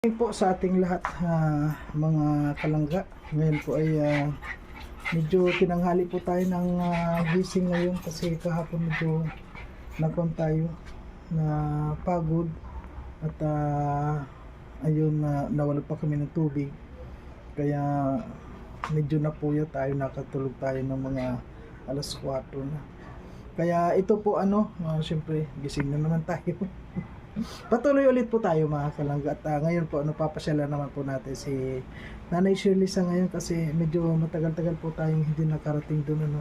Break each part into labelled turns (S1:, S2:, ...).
S1: Po sa ating lahat, mga kalangga. Ngayon po ay medyo tinanghali po tayo ng gising ngayon kasi kahapon medyo nagkon tayo na pagod at ayun nawala pa kami ng tubig kaya medyo napuyat tayo, nakatulog tayo ng mga alas 4 na. Kaya ito po syempre gising na naman tayo. Patuloy ulit po tayo mga kalangga at ngayon po papasyalan naman po natin si Nanay Shirley sa ngayon kasi medyo matagal-tagal po tayong hindi nakarating doon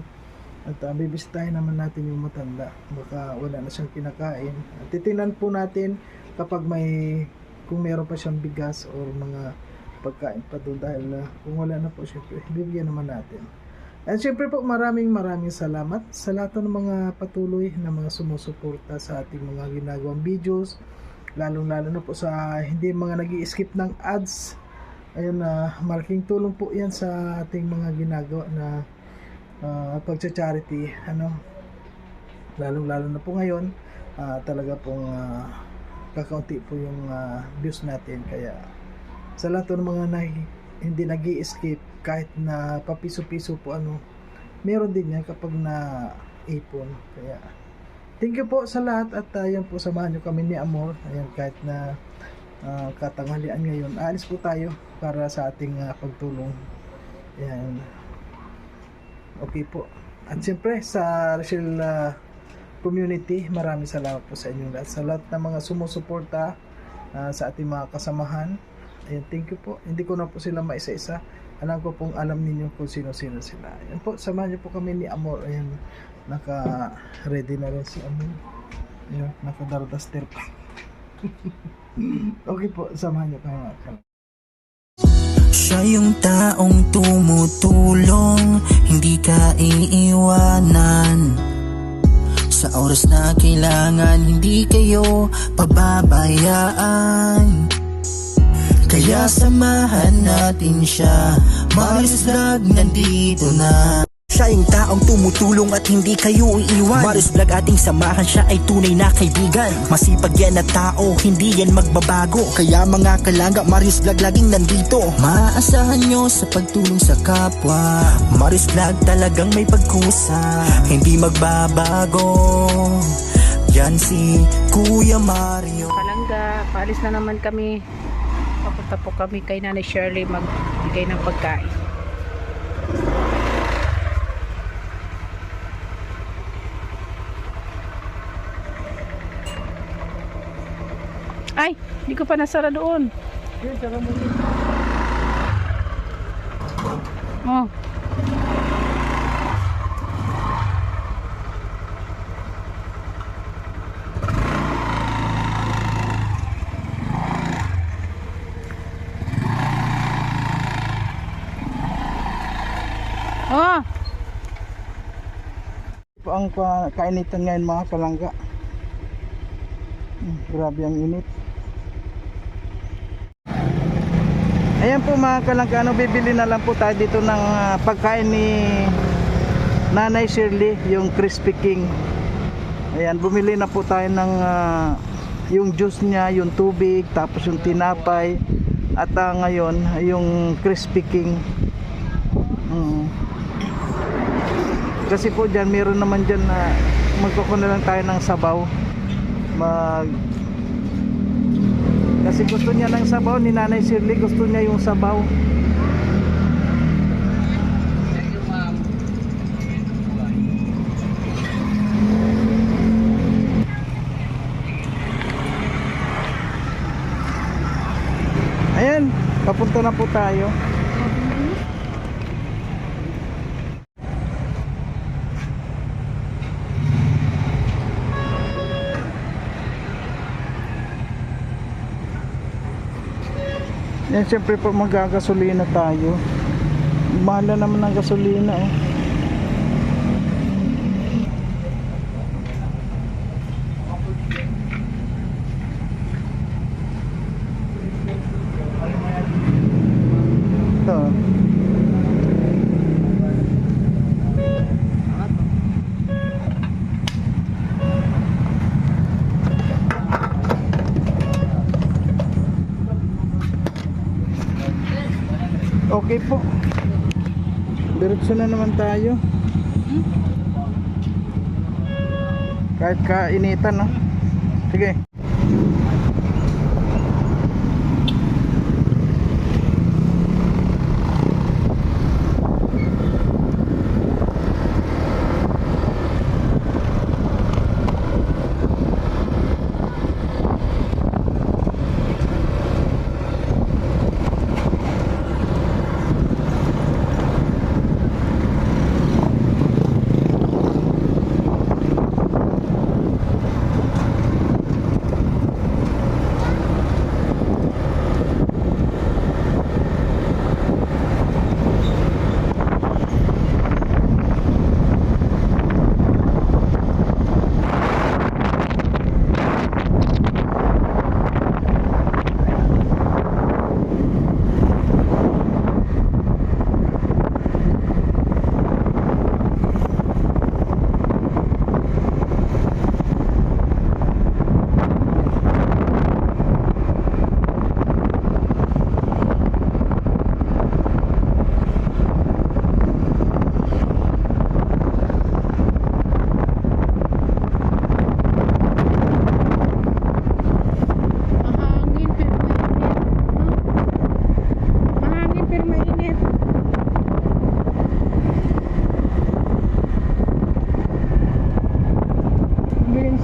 S1: at bibisitahin naman natin yung matanda, baka wala na siyang kinakain at titingnan po natin kapag kung meron pa siyang bigas o mga pagkain pa doon dahil kung wala na po syempre bibigyan naman natin. At syempre po maraming salamat sa lahat ng mga patuloy na mga sumusuporta sa ating mga ginagawang videos, lalong lalo na po sa hindi mga nag-i-skip ng ads. Ayun, malaking tulong po yan sa ating mga ginagawa na pagcha-charity, lalong lalo na po ngayon talaga pong kakaunti po yung views natin, kaya sa lahat ng mga hindi nag-i-skip kahit na papiso-piso po meron din yan kapag na-ipon. Kaya thank you po sa lahat at yan po, samahan nyo kami ni Amor. Ayan, kahit na katanghalian ngayon, aalis po tayo para sa ating pagtulong. Ayan, okay po. At siyempre sa Rachel community, maraming salamat po sa inyong lahat, sa lahat ng mga sumusuporta sa ating mga kasamahan. Ayan, thank you po. Hindi ko na po sila maisa-isa. Alam ko pong alam ninyo kung sino-sino sila. Ayan po, samahan niyo po kami ni Amor. Ayan, naka-ready na rin si Amor. Ayan, naka-dardaster pa. Okay po, samahan niyo kami.
S2: Siya yung taong tumutulong, hindi ka iiwanan. Sa oras na kailangan, hindi kayo pababayaan. Kaya samahan natin siya, Marius Vlog nandito na. Siya yung taong tumutulong at hindi kayo iiwan. Marius Vlog ating samahan, siya ay tunay na kaibigan. Masipag yan na tao, hindi yan magbabago. Kaya mga kalangga, Marius Vlog laging nandito. Maaasahan nyo sa pagtulong sa kapwa. Marius Vlog talagang may pagkusa, hindi magbabago. Yan si Kuya Mario.
S3: Kalangga, paalis na naman kami. Papunta po kami kay Nanay Shirley magbigay ng pagkain. Ay, hindi ko pa nasara doon. Oh. Oh.
S1: Po ang kainitan ngayon mga kalangga. Grabe ang init. Ayan po mga kalangga, bibili na lang po tayo dito ng pagkain ni Nanay Shirley, yung Crispy King. Ayan, bumili na po tayo ng yung juice niya, yung tubig, tapos yung tinapay, at ngayon yung Crispy King. Kasi po dyan, meron naman dyan na magkukuha lang tayo ng sabaw. Kasi gusto niya ng sabaw ni Nanay Shirley, gusto niya yung sabaw. Ayan, papunta na po tayo. Yan, siyempre po magagasolina tayo. Mahal na naman ang gasolina Ito. Okay po. Diretso na naman tayo. Kahit kainitan, no? Sige.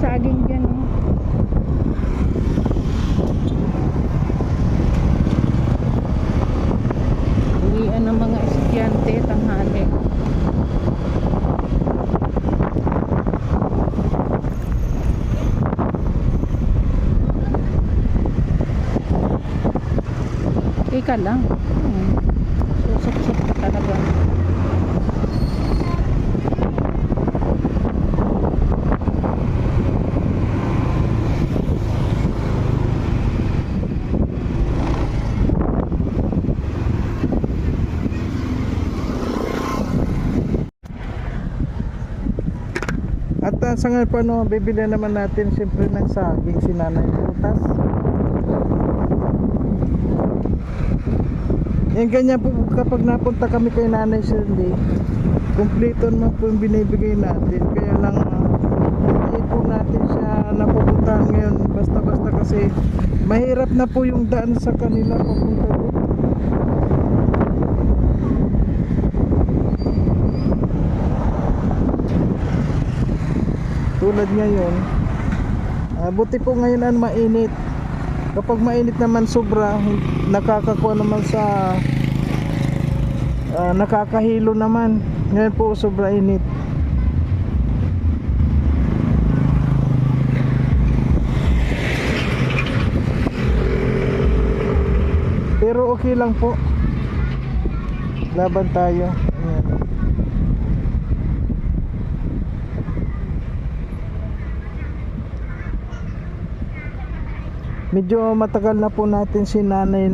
S3: Saging dyan, oh. Uwian ng mga estudyante tanghali. Ika lang. Susok-sok ka talaga.
S1: At sa ngayon po, no, bibili naman natin siyempre ng saging si Nanay Prutas. Yan ganyan po kapag napunta kami kay Nanay Shirley, kumpleto naman po yung binibigay natin. Kaya lang hindi po natin siya napupuntahan ngayon basta-basta kasi mahirap na po yung daan sa kanila papunta doon. Tulad ngayon, buti po ngayon ang mainit. Kapag mainit naman sobra, nakakakuha naman sa nakakahilo naman. Ngayon po sobra init. Pero okay lang po. Laban tayo. Ayan. Medyo matagal na po natin si Nanay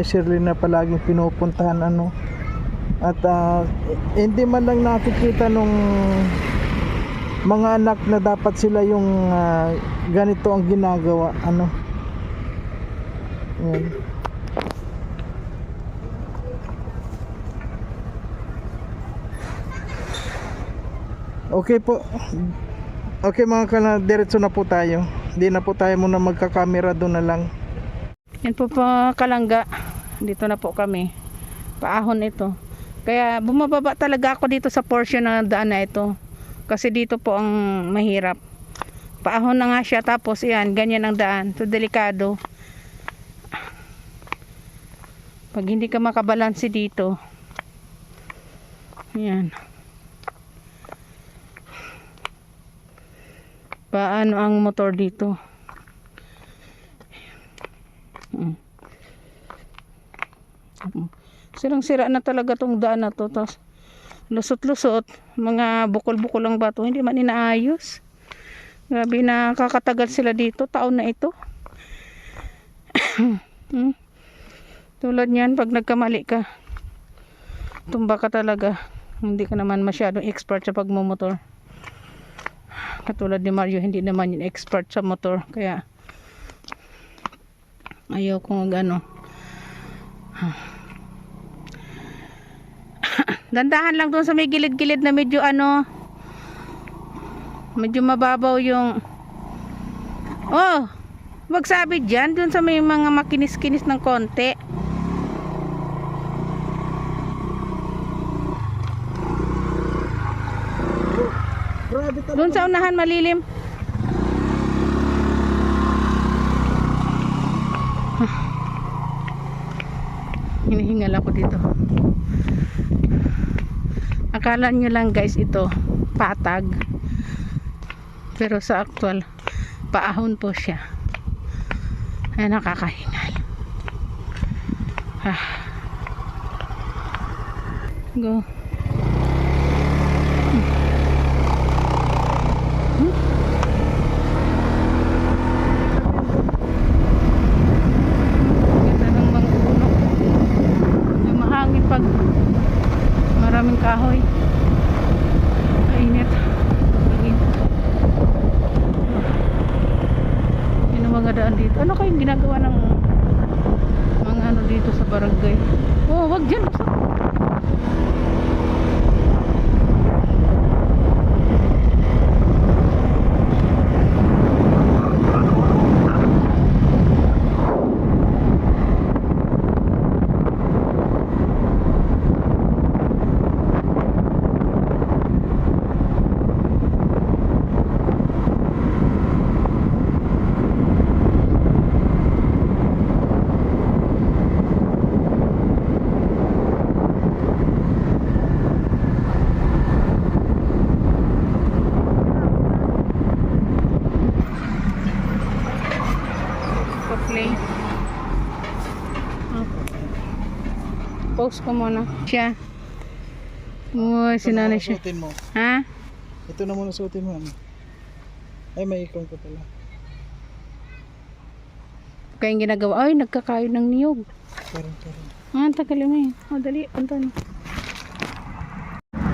S1: Shirley na palaging pinupuntahan, ano. At hindi man lang nakikita nung mga anak na dapat sila yung ganito ang ginagawa, ano. Ayan. Okay po. Okay mga kana, diretso na po tayo. Hindi na po tayo muna magkakamera, doon na lang.
S3: Yan po kalangga. Dito na po kami. Paahon ito. Kaya bumababa talaga ako dito sa portion ng daan na ito. Kasi dito po ang mahirap. Paahon na nga siya, tapos yan, ganyan ang daan. Ito delikado. Pag hindi ka makabalansi dito. Yan. Paano ang motor dito? Sirang-sira na talaga tong daan na to. Tapos lusot-lusot, mga bukol-bukol ang bato, hindi man inaayos. Grabe, nakakatagal sila dito, taon na ito. Tulad niyan, pag nagkamali ka, tumba ka talaga. Hindi ka naman masyadong expert sa pagmumotor. Katulad ni Mario, hindi naman yung expert sa motor, kaya ayaw kong ano. Dandahan lang doon sa may gilid-gilid na medyo ano, medyo mababaw yung, oh, wag sabi dyan, doon sa may mga makinis-kinis ng konti.
S1: Grabe talaga.
S3: Doon sa unahan malilim. Hinihingal ako dito. Akala nyo lang guys ito patag, pero sa actual paahon po siya. Ay, nakakahingal. Go. Ganda ng mga puno. May mahangin pag maraming kahoy. Mainit. Mainit. Yun ang mga daan dito. Ano kayong ginagawa ng mga ano dito sa barangay? Oh, wag dyan. Play. Post ko muna siya. Uy, sinanay siya.
S1: Suotin mo.
S3: Ha?
S1: Ito na muna suotin mo. Ano? Ay, may ikon ko pala.
S3: Kayong ginagawa. Ay, nagkakayo ng niyog.
S1: Parang.
S3: Ah, tagal mo eh. Oh, dali. Punta na.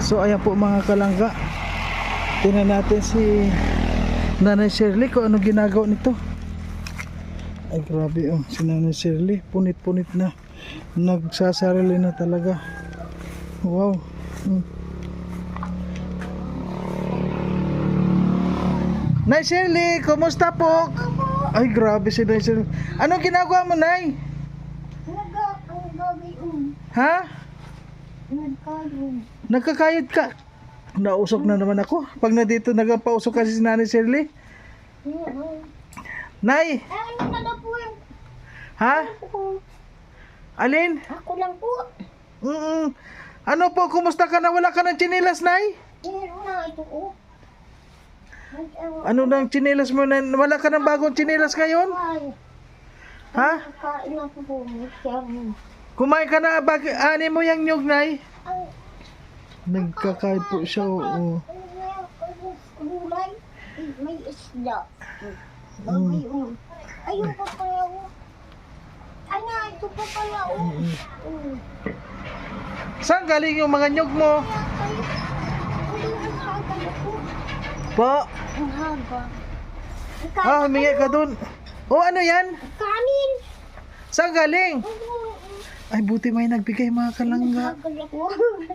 S1: So ayan po mga kalangga. Tingnan natin si Nanay Shirley kung ano ginagawa nito. Ay grabe oh, si Nanay Shirley punit-punit na, nagsasarili na talaga. Wow. Nay Shirley, kumusta po? Ay grabe si Nay Shirley. Anong ginagawa mo, Nay? Ha? Nagkakayod ka? Nausok na naman ako. Pag na dito nagpausok kasi si Nanay Shirley. Nay!
S4: Ano na daw po yung
S1: Ha? Alin?
S4: ako lang po.
S1: Ano po, kumusta ka na? Wala ka ng tsinelas, Nay?
S4: Meron na ito oh.
S1: Ano nang tsinelas mo na? Wala ka ng bagong tsinelas ngayon? Ha?
S4: Kain na po po.
S1: Kumain ka na? Ani mo yung nyug, Nay?
S4: Ang
S1: Nagkakaid po siya, oo.
S4: gulay, may isda. Ayun. Ayun pa pala oh. Ano, ito pa pala oh.
S1: Saan galing yung mga nyug mo?
S4: Ang haba na po.
S1: Po?
S4: Ang haba.
S1: Humingi ka dun. Oh, ano yan?
S4: Kanin.
S1: Saan galing? Ay, buti may nagbigay mga kalangga.
S4: Inahagal ako.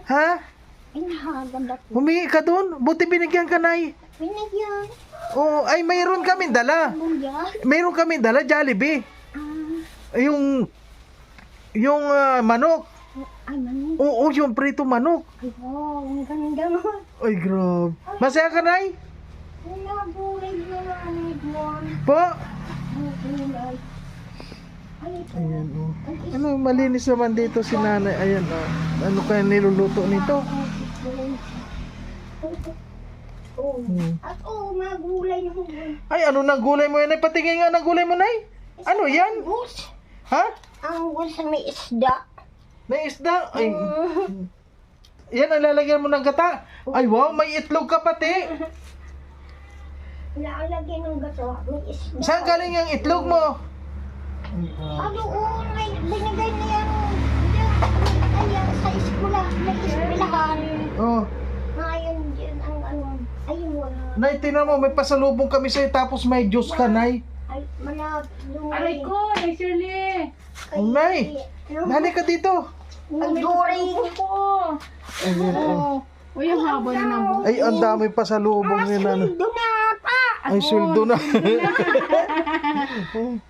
S1: Ha?
S4: Inahagal ako.
S1: Humingi ka dun? Buti binigyan ka, Nay.
S4: Pinagyan.
S1: Oo, ay mayroon kami dala.
S4: Buya.
S1: Mayroon kami dala, Jollibee. Yung manok.
S4: Ano?
S1: Oo, yung prito manok.
S4: Ay, wow. Ang ganda mo.
S1: Ay, grabe. Masaya ka, Nay?
S4: Nabulay na namin doon.
S1: Po?
S4: Nabulay. Ay, ito.
S1: Ayan, oh. Ano, malinis naman dito si Nanay. Ayan, oh. Ano kaya niluluto nito?
S4: Oh. At oh, mga gulay na gulay.
S1: Ay, ano nang gulay mo yan? Ay, patingin nga ng gulay mo, Nay. Ano yan?
S4: Bus.
S1: Ha?
S4: Ang bus may isda.
S1: May isda? Ay, yan ang lalagyan mo ng gata. Ay, wow, may itlog ka pati.
S4: Lalagyan ng gato. May isda.
S1: Saan galing yung itlog mo?
S4: Ano oh, may binigay na yan. Ayan, sa eskwela. May eskwelahan.
S1: Oh,
S4: Ngayon dyan ang ano. Ayun wala.
S1: Nay, tinan mo, may pasalubong kami sa'yo tapos may juice ka, Nay.
S4: Ay, malapit doon.
S3: Aray ko, Nay Shirley.
S1: Oh, Nay, nali ka dito.
S4: Ay, Dory.
S1: Ayun, oh.
S3: O yung haba na ng buhok.
S1: Ay, ang dami pa sa lubong ni nanay.
S4: Doon na ata.
S1: Ay, sweldo na.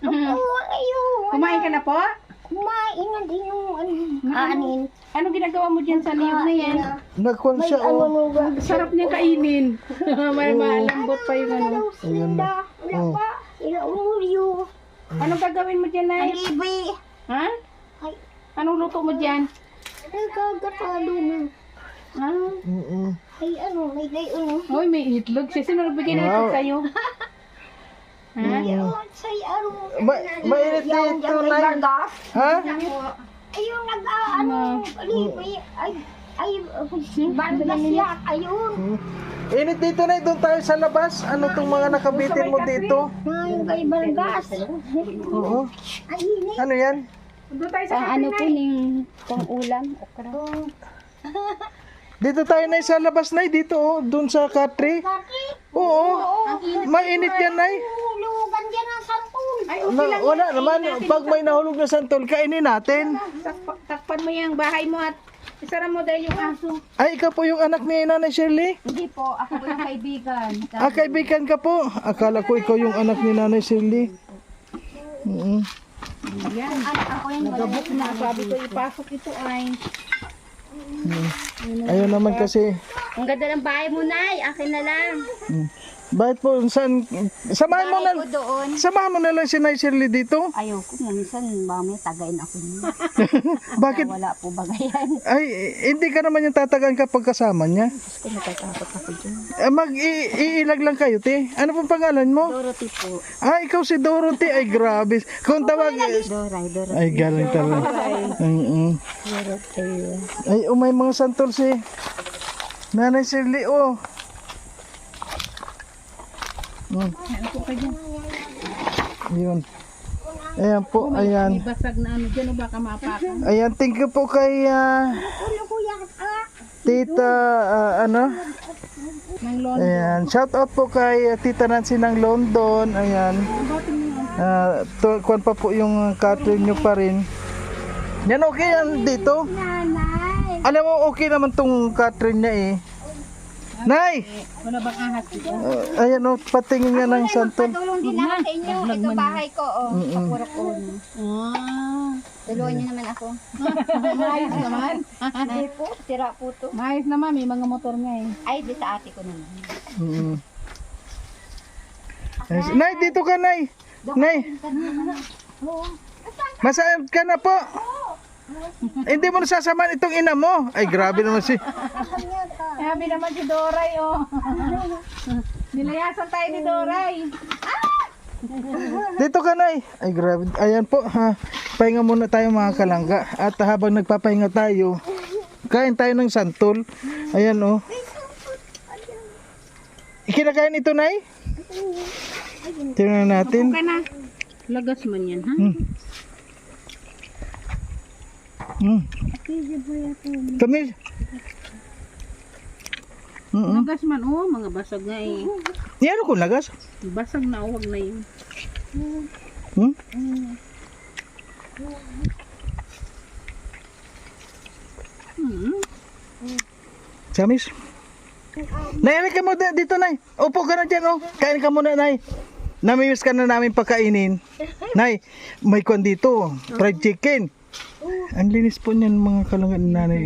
S4: Oo, ayun.
S3: Kumain ka na po?
S4: Kumain na din yung kanin.
S3: Ano ginagawa mo dyan sa niyog na yan?
S1: Nagkwan siya, oh.
S3: Sarap niya kainin. May malambot pa yung ano.
S1: Ayun na.
S4: Wala
S1: Oh.
S4: pa. Ilaumulyo.
S3: Anong gagawin mo dyan, Nay?
S4: Alibi.
S3: Ha?
S4: Ay,
S3: Anong luto mo dyan?
S4: nagkagatalo na.
S3: Ah.
S1: Mm-mm.
S4: Ay, ano, may gayon.
S3: Uy, may itlog siya. Sino nagbigay ng
S1: Wow.
S3: itlog sa'yo? Ha?
S4: Ayun, say, ano.
S1: Mainit
S4: Yung
S1: dito,
S4: may
S1: Nay.
S4: bargas.
S1: Ha?
S4: Ayun, ano, alibi. Ay, bargas yan. Ayun.
S1: Init dito, Nay. Doon tayo sa labas. Ano tong mga nakabitin mo dito?
S4: Ay, may bargas.
S1: Oo.
S4: Ay, ini.
S1: Ano yan?
S3: Doon tayo sa
S5: Ano po ning pang ulam? Okra.
S1: Dito tayo, Nay, sa labas, Nay. Dito, oh. Doon sa katri.
S4: Kati.
S1: Oo. Mainit yan, Nay.
S4: Hulugan dyan ang sampul.
S3: Ay,
S1: Wala naman. Pag may nahulog na santol, kainin natin.
S3: takpan mo yung bahay mo at isara mo dahil yung aso.
S1: Ay, ikaw po yung anak ni Nanay Shirley?
S5: Hindi po, ako po yung kaibigan.
S1: Ah, kaibigan ka po. Akala ko ikaw yung anak ni Nanay Shirley. Mm-mm.
S3: Yan.
S5: Ako yung
S3: Nagabok na. Sabi ko ipasok ito ay.
S1: Ayun naman kasi.
S5: Ang ganda ng bahay mo, Nay. Akin na lang.
S1: Bakit po, saan? Samahan mo na,
S5: Bahay ko doon.
S1: samahan mo na lang si Nanay Shirley dito.
S5: Ayoko, minsan mamaya tagayin ako niyo.
S1: Bakit?
S5: Wala po bagayan.
S1: Ay, hindi ka naman yung tatagan kapag kasama niya.
S5: Gusto ko natatakot ako dyan.
S1: Mag-iilag lang kayo, te. Ano pong pangalan mo?
S5: Dorothy po.
S1: Ah, ikaw si Dorothy. Ay, grabe. Kung tawag...
S5: Dorothy.
S1: Ay, galing talaga.
S5: Dorothy.
S1: Ay, may mga santol si Nanay Shirley, oh. Yun. Ayan po, ayan.
S3: May basag na ano dyan o baka mapakan.
S1: Ayan, thank you po kay Tita, ano?
S3: Ng London.
S1: Ayan, shout out po kay Tita Nancy ng London. Ayan. Kuwan pa po yung Catherine nyo pa rin. Yan, okay yan dito.
S4: Nanay.
S1: Alam mo, okay naman tong Catherine niya eh. Nay!
S3: Wala bang ahas dito?
S1: Ayan o, patingin nga ng santol.
S5: Tulong din ako sa inyo. Ito bahay ko, oh. Kapurok ko.
S3: Ah.
S5: Tulungan niyo naman ako.
S3: Maayos naman.
S5: Hindi po, sira po to.
S3: Maayos naman. May mga motor nga eh.
S5: Ay, di sa ate ko naman.
S1: Nay, dito ka, Nay. Nay. Masayang ka na po. Hindi mo nasasamahan itong ina mo. Ay, grabe naman si...
S3: Sabi naman si Doray oh. Nilayasan tayo ni Doray.
S1: Dito ka, Nay. Ay, grabe. Ayan po, ha. Pahinga muna tayo mga kalangga. At habang nagpapahinga tayo, kain tayo ng santol. Ayan, oh. Kinakain ito, Nay? Tingnan natin.
S3: Okay na. Lagas man yan ha.
S1: Kami.
S3: Lagas man oh. Mga basag nga eh.
S1: Yan ako lagas.
S3: Basag na huwag na yun.
S1: Samis. Nay, alin ka mo dito, Nay. Upo ka na dyan, oh. Kain ka muna, Nay. Namimiss ka na namin pagkainin. Nay, may kwan dito. Fried chicken. Ang linis po niyan mga kalangan ni Nanay.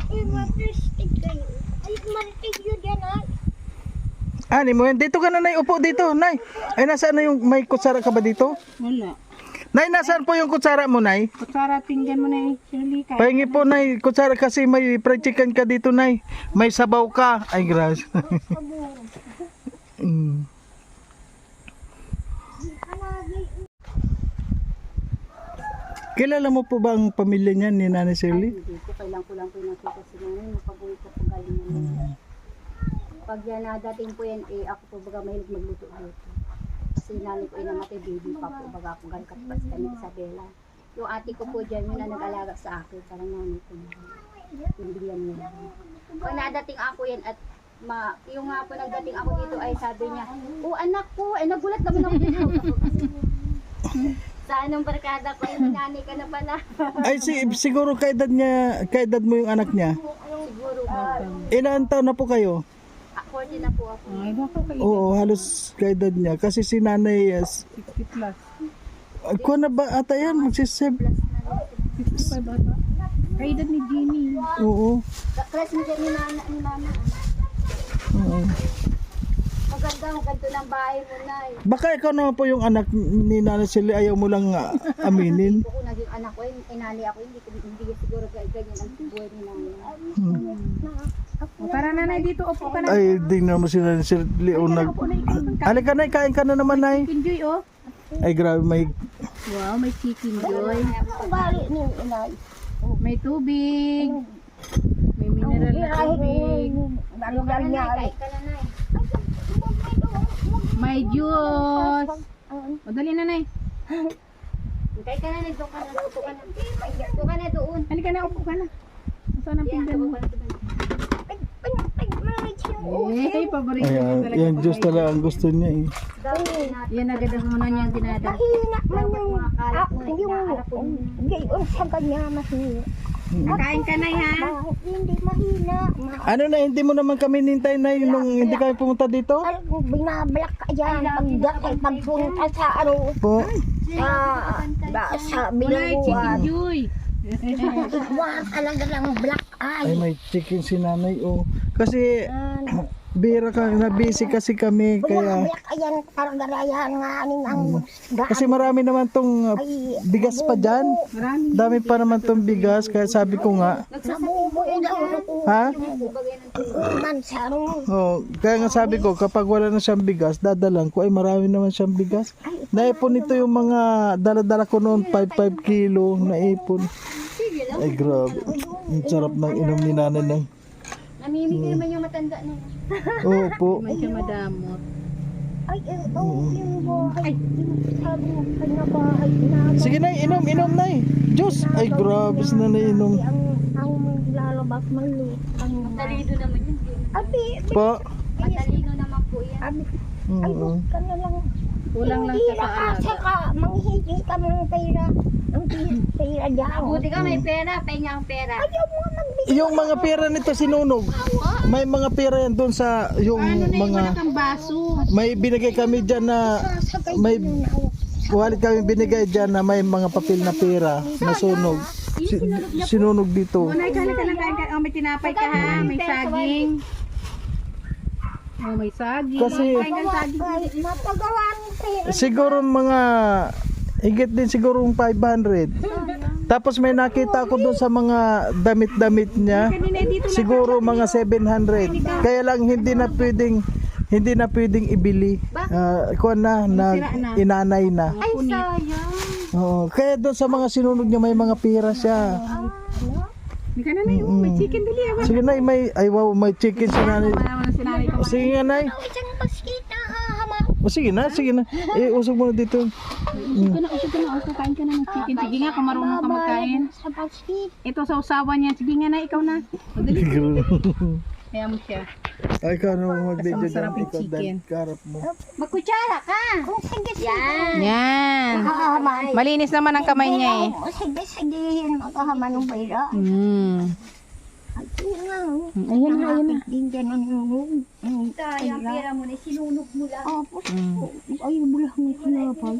S4: Ay, matistig kayo. Ay, maritig yun yan, ay.
S1: Ani mo yan. Dito ka na, Nay. Upo dito, Nay. Ay, nasaan na yung may kutsara ka ba dito?
S3: Wala.
S1: Nay, nasaan po yung kutsara mo, Nay?
S3: Kutsara pinggan mo na eh. Shirley ka.
S1: Pahingi po, Nay. Kutsara kasi may fried chicken ka dito, Nay. May sabaw ka. Ay, grabe. Kilala mo po ba ang pamilya niyan ni Nanay Shirley?
S5: Hindi ko, kailan ko lang po yung nakita si nanay. Pag-uwi ko po galing naman. Pag yan nadating po yan, ako po baga mahilig magluto-luto. Kasi nanay ko ay namatay, baby pa po. Baga po gagkatpas kami Isabela. Yung ate ko po dyan, yun na nag-alaga sa akin. Parang nanay ko na. Yung bilyan niya. Pag nadating ako yan at yung nga po nagdating ako dito ay sabi niya, oh anak ko, ay nagulat naman ako dito. anong barkada ko, yung nanay ka na pala.
S1: Ay, siguro kaedad mo yung anak niya.
S5: Siguro,
S1: Ilan taon na po kayo?
S5: 40 na po ako.
S3: Ay, baka kayo.
S1: Oo, halos kaedad niya. Kasi si nanay,
S3: 60 plus.
S1: kuha na ba ata yan? Magsisip.
S3: 65 bata. Kaedad ni Jenny.
S1: Oo.
S5: Class ni mama.
S1: Oo.
S5: Maganda ng bahay mo, Nay.
S1: Baka ikaw naman po yung anak ni Nanay Sili, ayaw mo lang aminin.
S5: Kung naging anak ko, inali ako, hindi siguro ganyan ang buhay ni nanay.
S3: O, tara nanay, dito upo ka na.
S1: Ay, di naman si Nanay Sili. Halika na, kain ka na naman, Nay.
S3: Enjoy oh.
S1: Ay, grabe, may...
S3: Wow, may chicken joy.
S4: Ang bali ni inay.
S3: May tubig. May mineral na tubig.
S4: Dalugan niya.
S5: Kain ka na, Nay.
S3: May juice. O, dali nanay.
S5: Kain ka na, Nay. Doon ka na. Upo ka na. Doon ka na doon.
S3: Halika na, upo ka na. Saan ang pinggan mo? Eh, paborito niya
S1: Ayan,
S3: talaga.
S1: yan, Diyos talaga ang gusto niya eh.
S3: Yan agad ang muna niyang dinadala.
S4: Mahina man yung gayon sa kanya mahina.
S3: Kain ka na ha.
S4: Bakit hindi mahina?
S1: Ano na, hindi mo naman kami nintay na nung hindi kami pumunta dito?
S4: Ano, binabalak ka dyan pagpunta sa ano,
S1: Po.
S4: sa
S3: Wala chicken
S4: bilangguan.
S3: joy.
S4: Wala talaga lang black
S1: Ay,
S4: eye.
S1: may chicken si Nanay, oh. Kasi, bira ka, na-busy kasi kami, kaya...
S4: Binabalak ka yan para garayan nga aning ang
S1: Kasi marami naman tong bigas pa dyan.
S3: Marami.
S1: Dami pa naman tong bigas, kaya sabi ko nga,
S4: nabubuo daw
S1: ha?
S4: man sa ano.
S1: Oh, kaya nga sabi ko, kapag wala na siyang bigas, dadalang ko, ay marami naman siyang bigas. Naipon ito yung mga dala-dala ko noon, 5 kilo, naipon. Ay, grabe. Ang sarap ng inom ni Nanay na.
S5: Namimigay naman yung matanda na yun.
S1: Oo po.
S3: May siya madamot.
S4: Ay, yung bahay. Sabi mo, kanya bahay na.
S1: Sige na, inom, Nay. Diyos! Ay, grabe na nainom.
S4: Ang lalabas maliit.
S5: Matalino naman yun.
S4: Abi,
S1: Po.
S5: Matalino naman po yan.
S4: abi, ay,
S1: Oo.
S4: ka na lang.
S3: Kulang lang
S4: Hindi
S3: sa paalaga.
S4: saka, manghihingi ka ng pera. Ang pera dyan.
S5: Buti ka may pera, pahinga ang pera.
S4: Ayaw mo nga magbigay.
S1: Yung mga pera nito sinunog. May mga pera yan doon sa yung mga...
S3: Ang baso.
S1: May binigay kami dyan na... May wallet kami binigay dyan na may mga papel na pera na sunog. Sinunog dito.
S3: Unay ka lang kain ka. Oh, may tinapay ka ha. May saging. Oh, may saging.
S1: Kasi-
S3: Kain ka saging.
S4: Mapagawan pera.
S1: Siguro mga... Higit din siguro 500. Tapos may nakita ako doon sa mga damit-damit niya.
S3: Kanina dito
S1: Siguro mga 700. Kaya lang hindi na pwedeng ibili. Kuha na inanay na.
S5: Ay, sayang.
S1: Oo, kaya doon sa mga sinunog niya may mga pera siya.
S3: Hindi ka na na yung may chicken dali.
S1: Sige na, may chicken si nanay.
S3: Sinanay ka.
S1: Sige nga, Nay.
S4: Isang baskita, hama.
S1: O sige na. Usog mo na dito.
S3: Usog ka na. Kain ka na ng chicken. Sige nga, kung marunong ka magkain.
S4: Sa basket.
S3: Ito sa usawan niya. Sige nga na, ikaw na. O, dali. Kaya mo siya.
S1: Ay, ikaw naman mag-video
S3: Masarap
S1: dyan.
S3: yung
S1: Ikaw
S3: chicken.
S1: dahil karap mo.
S5: Magkutsara ka.
S4: Kung sige,
S5: Yan.
S3: Yan.
S4: makahaman.
S3: Malinis naman ang kamay niya eh.
S4: Sige, makahaman ng pera.
S3: Ayan na, ayan na.
S4: Din dyan ang
S5: Sayang pera mo na, sinunog mo lang.
S4: Tapos, ay, bulah mo sinapay.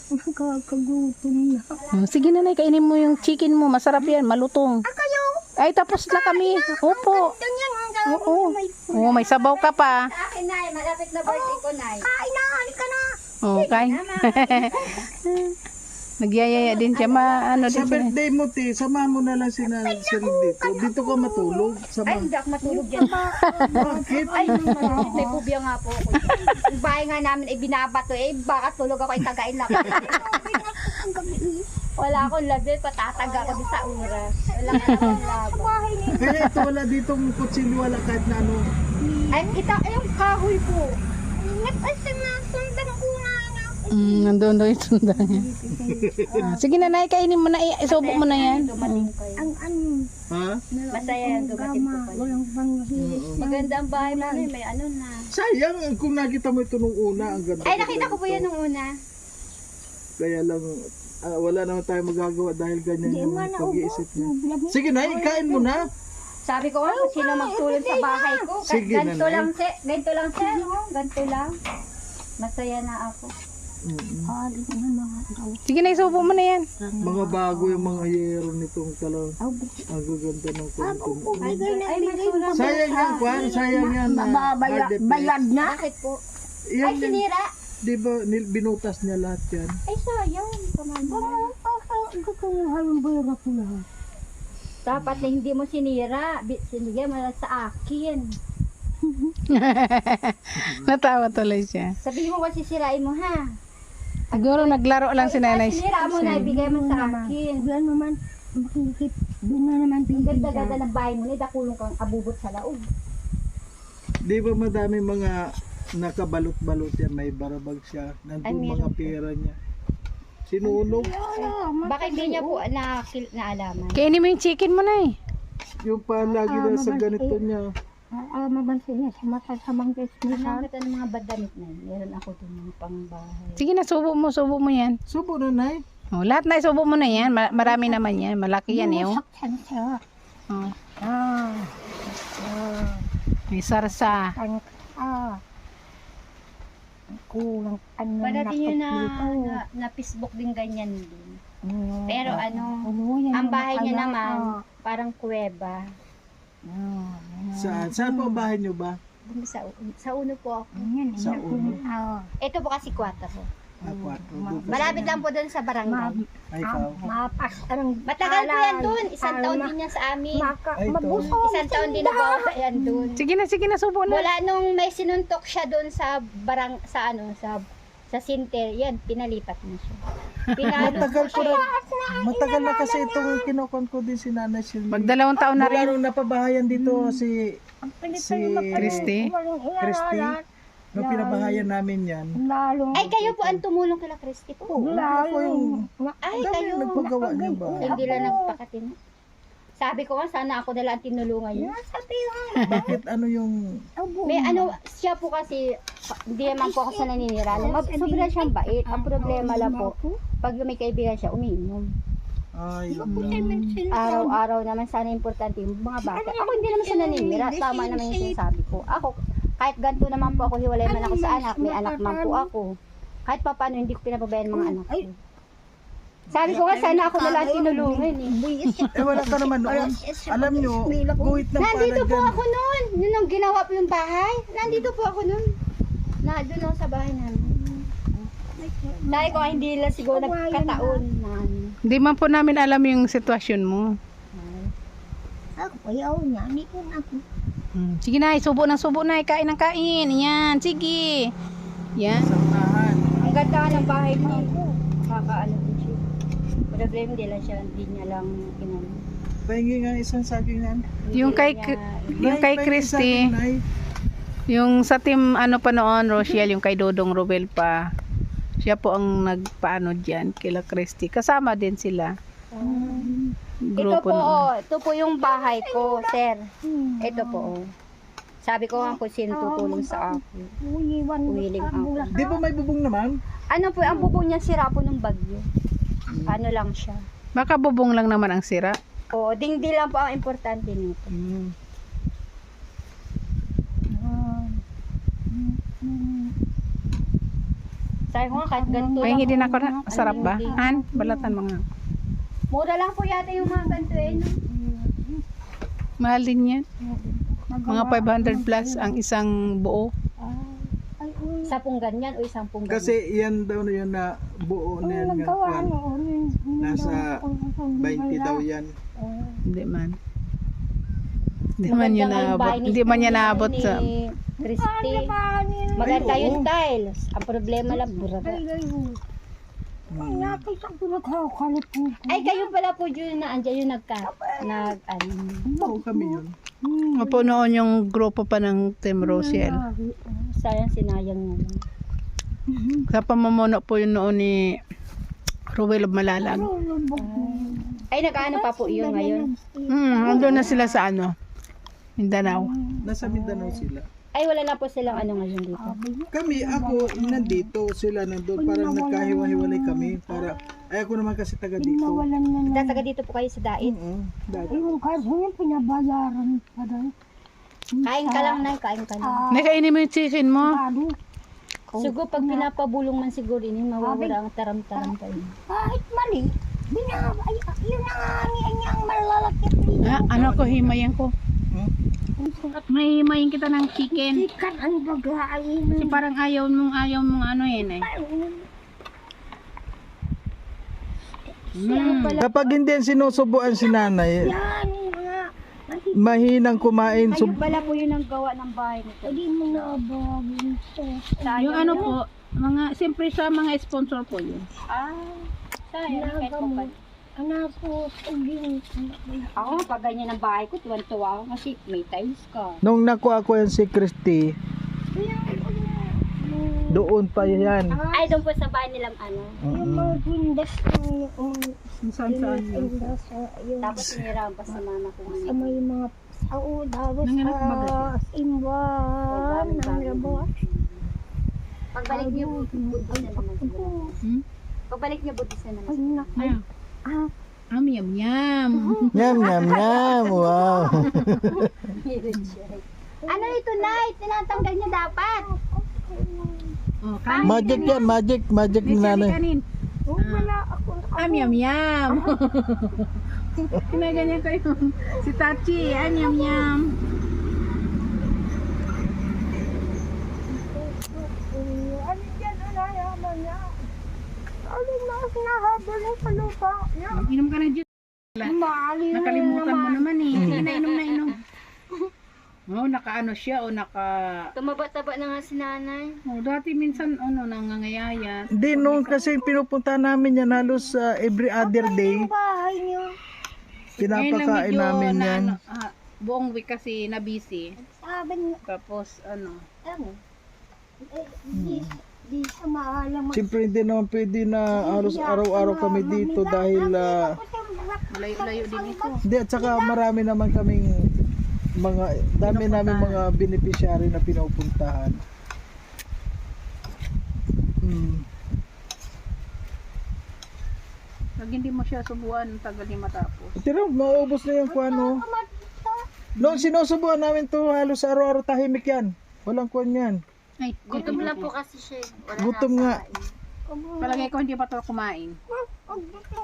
S4: Nakakagutom na.
S3: Sige na, kainin mo yung chicken mo. Masarap yan, malutong.
S4: Kayo,
S3: Ay, tapos na kami. Opo.
S4: ganyan ang
S3: Oo. Oo, may sabaw ka pa.
S5: Sa akin, Nay. Malapit na birthday ko, Nay.
S4: kain na, halika na.
S3: Okay. Nagyayaya din siya. Ano
S1: Sa
S3: din siya.
S1: birthday mo, Ti, samahan mo na lang si Nanay Sel dito. Dito ka matulog.
S5: Ay,
S1: Sama.
S5: hindi ako matulog dyan.
S1: Bakit?
S5: Ay, may pubya nga po ako. Yung bahay nga namin ay binabato eh. Baka tulog ako ay tagain lang. Wala akong labi, patataga ako din sa oras. Wala akong labo.
S1: Kaya ito wala ditong kutsilyo, wala kahit na ano.
S5: Ay, ito, yung kahoy po.
S4: Sundan ko na.
S3: Nandun doon yung sundan niya. Sige na, kainin mo na. Isubok mo na yan.
S4: Ang
S1: Ha?
S5: Masaya yung dumating po pala.
S4: walang panghihis.
S5: Maganda ang bahay namin, may ano na.
S1: Sayang kung nakita mo ito nung una, ang ganda.
S5: Ay, nakita ko po yan nung una.
S1: Kaya lang, wala naman tayo magagawa dahil ganyan yung pag-iisip niya. Sige na, ikain mo na.
S5: Sabi ko nga, kung sino magtulong sa bahay ko.
S1: Sige,
S5: Ganito
S1: nanay.
S5: lang, ganito lang siya, no? Ganito lang. Masaya na ako.
S3: Sige na, isubo mo na yan.
S1: Mga bago yung mga yero nitong talang. Ang gaganda ng kwento.
S5: Ay, may sulat.
S1: Sayang yan, Kwan. Sayang yan.
S4: Bayad na.
S5: Bakit po?
S1: Yan,
S5: Ay, sinira.
S1: di ba, binutas niya lahat yan.
S5: Ay, sayang. Dapat na hindi mo sinira. Sinigyan mo lang sa akin.
S3: Natawa tuloy siya.
S5: Sabihin mo kasi sirain mo, ha?
S3: Siguro naglaro lang si nanay.
S5: Sinira mo na, ibigay mo sa akin.
S4: Doon naman, makikip, doon na naman
S5: Ang ganda-ganda ng bahay mo, dakulong kang abubot sa laog.
S1: Di ba madami mga nakabalot-balot yan, may barabag siya.
S5: Ay,
S1: Nandun
S5: meron
S1: mga pera niya. Sinulog.
S5: Bakit hindi niya po naalaman?
S3: Kainin mo yung chicken mo na eh.
S1: Yung palagi na sa ganito niya.
S4: Mabansin niya sa masasamang desmisal.
S5: Nakakita ng mga bad damit na yun. Meron ako dun ng pangbahay.
S3: Sige na, subo mo yan.
S1: Subo na, Nay.
S3: Oh, lahat na isubo mo na yan. Marami naman yan. Malaki yan eh. Oh.
S4: Saksan siya.
S3: Oh. May sarsa.
S4: Kulang ano
S5: Padating yun na Facebook din ganyan din. Pero ang bahay niya naman, parang kuweba.
S1: Saan? Saan po ang bahay niyo ba?
S5: Dun sa uno po ako.
S1: Sa uno.
S5: Ito po kasi 4.
S1: Kwarto.
S5: Malapit lang po doon sa barangay.
S1: Ay, ikaw.
S4: Mapas. Anong
S5: Matagal po yan doon. Isang taon din yan sa amin.
S1: Ay, ito.
S5: Isang taon din ako yan doon.
S3: Sige na, subo na.
S5: Mula nung may sinuntok siya doon sa sa sinter, yan, pinalipat na siya.
S1: Matagal ko na. Matagal na kasi itong kinukon ko din si Nanay Shirley.
S3: Magdalawang taon na rin.
S1: Mula nung napabahayan dito si
S3: Christy.
S1: Christy. Nung pinabahayan namin yan.
S4: Lalong.
S5: Ay, kayo po ang tumulong kila Christy po.
S1: Ako yung
S5: Ay,
S1: dami
S5: kayo.
S1: nagpagawa niyo ba?
S5: Hindi lang nagpakatin. Sabi ko nga, sana ako na lang tinulungan niyo.
S1: Bakit ano yung
S5: May siya po kasi, hindi naman po ako sa naninira. Sobrang siyang bait. Ang problema lang po, pag may kaibigan siya, umiinom.
S1: ay
S5: Araw-araw naman sana importante yung mga bata. Ako hindi naman sa naninira. Tama naman yung sinasabi ko. Ako, kahit ganito naman po ako, hiwalay man ako sa anak, may anak man po ako. Kahit pa paano, hindi ko pinapabayaan mga anak ko. Sabi ko nga, sana ako na lang tinulungan eh.
S1: wala ka naman noon. Alam nyo, guhit ng
S5: Nandito po
S1: panagan.
S5: ako noon. Yun ang ginawa po yung bahay. Nandito po ako noon. Doon ako sa bahay namin. Dahil ko hindi lang siguro nagkataon na
S3: Hindi man po namin alam yung sitwasyon mo.
S4: Ako, ayaw niya. Hindi ko na ako.
S3: Sige na, subo na. Kain ng kain. Yan, sige. Yan.
S1: Samahan.
S5: ang ganda nga ng bahay niya. Kakaano din siya. Problem din lang siya. Hindi niya lang kinano.
S1: Pahingi nga isang saging yan.
S3: Yung kay Christy, yung sa team ano pa noon, Rochelle, yung kay Dodong Robel pa. Siya po ang nagpaano diyan kila Christy. Kasama din sila. Grupo noon.
S5: Ito po yung bahay ko, sir. Ito po. Sabi ko nga kung sino tutulong sa akin. Willing ako.
S1: Di ba may bubong naman?
S5: Ano po, ang bubong niya sira po ng bagyo. Ano lang siya.
S3: Baka bubong lang naman ang sira.
S5: Oo, dingdi lang po ang importante nito. Sabi ko nga, kahit ganito lang.
S3: Pahingi din ako na.
S5: ano,
S3: Masarap ba?
S5: yung-
S3: Han, balatan mga.
S5: Mura lang po yata yung mga ganito eh. No?
S3: Mahal din yan. Mga 500 plus ang isang buo.
S5: Isa pong ganyan o isang pong ganyan.
S1: Kasi yan daw na yun na buo na yan nga. Kwan. Nasa 20 daw yan.
S3: Hindi man. Hindi man yun naabot. Hindi man yan naabot sa...
S5: Christy. Maganda yung tiles. Ang problema lang, burada. Ay, kayo pala po yun na andyan yung
S1: Oo, kami yun.
S3: Opo noon yung grupo pa ng Team Rochelle.
S5: sayang sinayang na lang.
S3: Sa pamumuno po yun noon ni Ruel Malalag.
S5: Ay, nakaano pa po yun ngayon.
S3: Andun na sila sa ano? Mindanao.
S1: Nasa Mindanao sila.
S5: Ay, wala na po silang ano ngayon dito.
S1: Kami, ako, nandito, sila nandun, parang nagkahiwa-hiwalay kami, para, ay ako naman kasi taga dito.
S4: Nawalan na na.
S5: Taga dito po kayo sa dait.
S1: Dati.
S4: Yung kaso yung pinabayaran pa doon.
S5: Kain ka lang, Nay. Kain ka lang.
S3: Nakainin mo yung chicken mo.
S4: Ano?
S5: Siguro pag pinapabulong man siguro ini, mawawala ang taram-taram kayo.
S4: Kahit mali, binabay, yun ang niyang malalaki.
S3: Ano ko, himayin ko. May himayin kita ng chicken.
S4: Sikat ang bagayin.
S3: Kasi parang ayaw mong ano yun eh.
S1: Kapag hindi yan sinusubuan si nanay,
S4: Yan, mga,
S1: mahinang kumain.
S5: Ayun pala po yun ang gawa ng bahay nito.
S4: hindi mo na abagin to.
S3: Yung ano po, siyempre sa mga sponsor po yun.
S5: Ah, sayang. Kahit po pa.
S4: Anak ko, ugin.
S5: Ako, pag ganyan ang bahay ko, tuwan-tuwa ako kasi may tiles ka.
S1: Nung nakuha ko yan si Christy, doon pa yan.
S5: Ay, doon po sa bahay nilang ano.
S4: Yung mga windows yung
S3: Saan
S4: windows yung
S5: Tapos siniraan pa sa mama ko.
S4: sa may mga sao tapos
S3: Nanganak ba
S4: sa simbahan ng labo.
S5: Pagbalik niyo, budis na naman siguro. Pagbalik niyo, budis na naman
S4: Ay
S5: siguro.
S4: naku.
S3: Yum yum.
S1: Nyam, nyam, nyam. Wow.
S5: Ano ito, Nay? Tinatanggal niya dapat.
S3: Oh, kanin.
S1: Magic yan, magic ni nanay.
S3: Kanin.
S4: Wala ako.
S3: Yum yum. Kinaganyan ko yung si Tachi. Yum yum.
S4: Ano yan, alayaman niya? Alin na nahabol sa lupa niya?
S3: Inom ka ng juice.
S4: Mali na
S3: Nakalimutan mo naman eh. Sige na, inom na inom. Oh, nakaano siya o
S5: Tumaba-taba na nga si nanay.
S3: Oh, dati minsan nangangayayat.
S1: Hindi, nung kasi pinupunta namin yan halos every other day,
S4: Yung bahay niyo.
S1: pinapakain namin yan.
S3: Buong week kasi na busy.
S4: Sabi niya,
S3: Tapos ano,
S4: di sa maalam.
S1: Siyempre hindi naman pwede na halos araw-araw kami dito dahil
S3: malayo-layo din ito.
S1: hindi, at saka marami naman kaming dami namin mga beneficiary na pinupuntahan.
S3: Pag hindi mo siya subuan, tagal din matapos.
S1: Pero maubos na yung kuwan, no? Noong sinusubuan namin to, halos araw-araw tahimik yan. Walang kuwan yan.
S3: Ay,
S5: Gutom lang po kasi siya. Wala
S1: Gutom nga.
S3: palagay ko hindi pa ito kumain.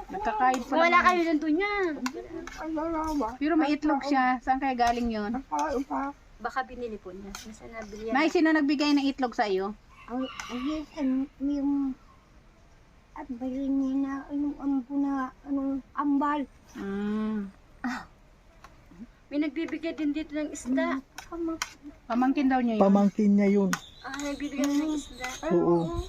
S3: Nagkakain pa
S5: Wala
S3: lang.
S5: kayo nandun niya.
S3: Pero may itlog siya. Saan kaya galing yon?
S5: Baka binili po niya. Nasa nabili yan.
S3: Nay, sino nagbigay ng itlog sa iyo?
S4: Yung at bali niya na yung ampo na ambal.
S5: May nagbibigay din dito ng isda.
S3: Pamangkin daw niya yun.
S1: Pamangkin niya yun.
S5: Nagbibigay ng isda.
S1: Oo.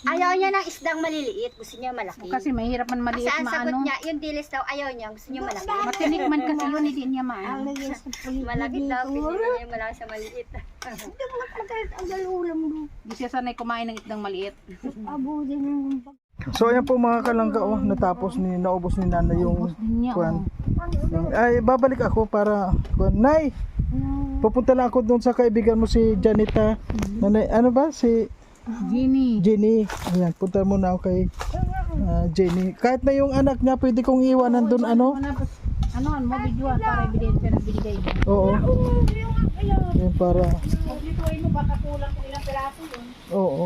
S5: Ayaw niya ng isdang maliliit. Gusto niya malaki.
S3: Kasi mahirap man maliit
S5: Saan sagot
S3: maano.
S5: niya? Yung dilis daw ayaw niya. Gusto niya malaki.
S3: Matinik man kasi yun, hindi niya maano.
S5: Malaki daw. Pinili niya yung malaki sa maliit.
S4: Tagal ulam doon.
S3: Hindi siya sanay kumain ng itang maliit.
S4: Abutin yung
S1: So ayan po mga kalangga, natapos naubos ni Nana yung
S3: Niya,
S1: kuwan. Ay, babalik ako para kuwan. Nay, pupunta lang ako doon sa kaibigan mo si Janita. Nanay, ano ba? Si
S3: Jenny.
S1: Jenny. Ayan, punta muna ako kay Jenny. Kahit na yung anak niya, pwede kong iwanan doon, ano?
S3: Ano mo, videoan para ebidensya na binigay niya.
S1: Oo. Yan para,
S3: Pag mo, baka kulang kung ilang piraso yun.
S1: oo.